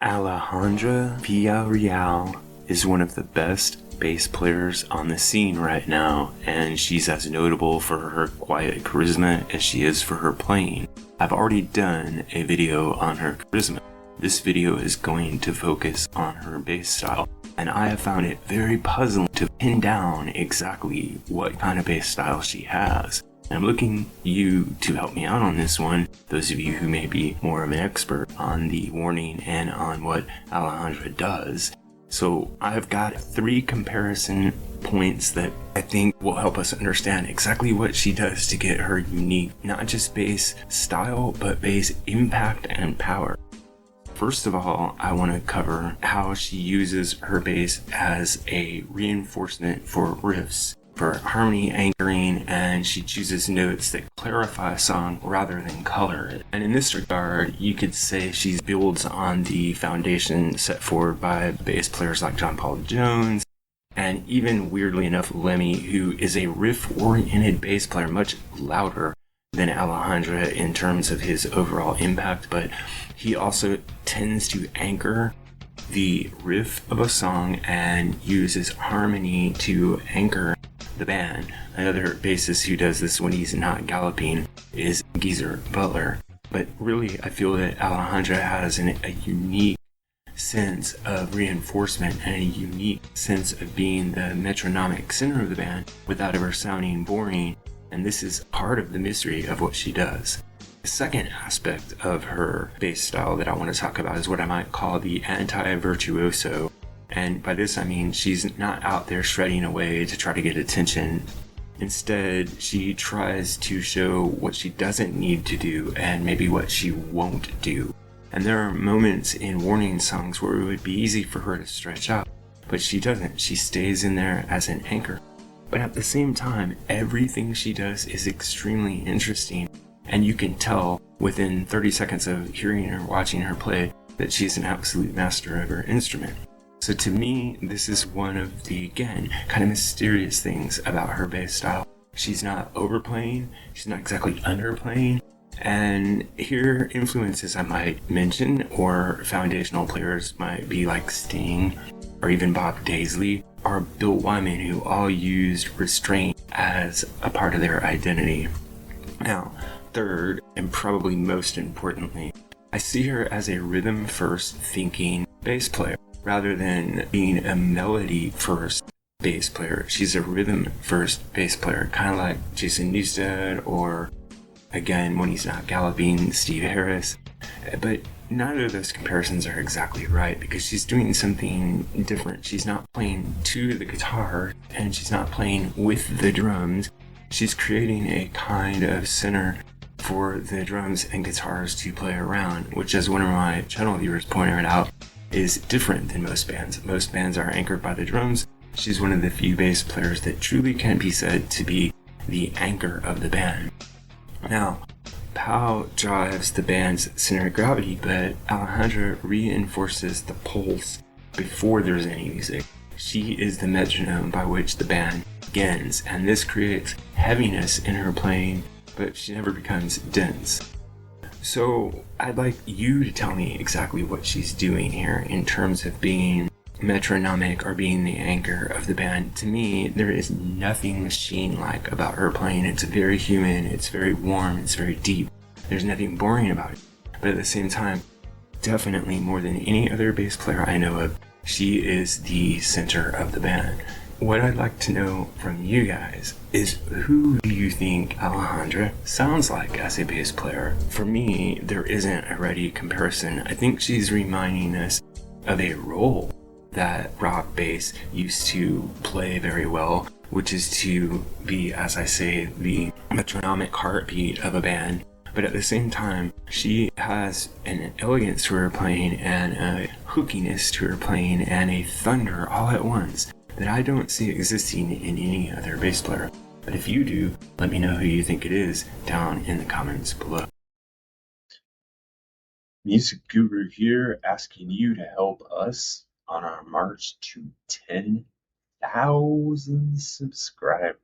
Alejandra Villarreal is one of the best bass players on the scene right now, and she's as notable for her quiet charisma as she is for her playing. I've already done a video on her charisma. This video is going to focus on her bass style, and I have found it very puzzling to pin down exactly what kind of bass style she has. And I'm looking you to help me out on this one, those of you who may be more of an expert on the warning and on what Alejandra does. So I've got 3 comparison points that I think will help us understand exactly what she does to get her unique, not just bass style, but bass impact and power. First of all, I want to cover how she uses her bass as a reinforcement for riffs, for harmony anchoring, and she chooses notes that clarify a song rather than color it. And in this regard, you could say she builds on the foundation set forward by bass players like John Paul Jones, and even weirdly enough, Lemmy, who is a riff-oriented bass player, much louder than Alejandra in terms of his overall impact, but he also tends to anchor the riff of a song and uses harmony to anchor the band. Another bassist who does this when he's not galloping is Geezer Butler. But really, I feel that Alejandra has a unique sense of reinforcement and a unique sense of being the metronomic center of the band without ever sounding boring. And this is part of the mystery of what she does. The second aspect of her bass style that I want to talk about is what I might call the anti-virtuoso. And by this I mean she's not out there shredding away to try to get attention. Instead, she tries to show what she doesn't need to do and maybe what she won't do. And there are moments in warning songs where it would be easy for her to stretch out, but she doesn't. She stays in there as an anchor. But at the same time, everything she does is extremely interesting, and you can tell within 30 seconds of hearing her, watching her play, that she's an absolute master of her instrument. So to me, this is one of the, again, kind of mysterious things about her bass style. She's not overplaying, she's not exactly underplaying, and here influences I might mention, or foundational players might be like Sting, or even Bob Daisley, or Bill Wyman, who all used restraint as a part of their identity. Now, third, and probably most importantly, I see her as a rhythm-first thinking bass player. Rather than being a melody-first bass player, she's a rhythm-first bass player, kind of like Jason Newsted, or, again, when he's not galloping, Steve Harris. But neither of those comparisons are exactly right, because she's doing something different. She's not playing to the guitar, and she's not playing with the drums. She's creating a kind of center for the drums and guitars to play around, which, as one of my channel viewers pointed out, is different than most bands. Most bands are anchored by the drums. She's one of the few bass players that truly can be said to be the anchor of the band. Now, Pau drives the band's center of gravity, but Alejandra reinforces the pulse before there's any music. She is the metronome by which the band begins, and this creates heaviness in her playing, but she never becomes dense. So I'd like you to tell me exactly what she's doing here in terms of being metronomic or being the anchor of the band. To me, there is nothing machine-like about her playing. It's very human, it's very warm, it's very deep. There's nothing boring about it. But at the same time, definitely more than any other bass player I know of, she is the center of the band. What I'd like to know from you guys is, who do you think Alejandra sounds like as a bass player? For me, there isn't a ready comparison. I think she's reminding us of a role that rock bass used to play very well, which is to be, as I say, the metronomic heartbeat of a band. But at the same time, she has an elegance to her playing and a hookiness to her playing and a thunder all at once that I don't see existing in any other bass player. But if you do, let me know who you think it is down in the comments below. MusicGuru here, asking you to help us on our march to 10,000 subscribers.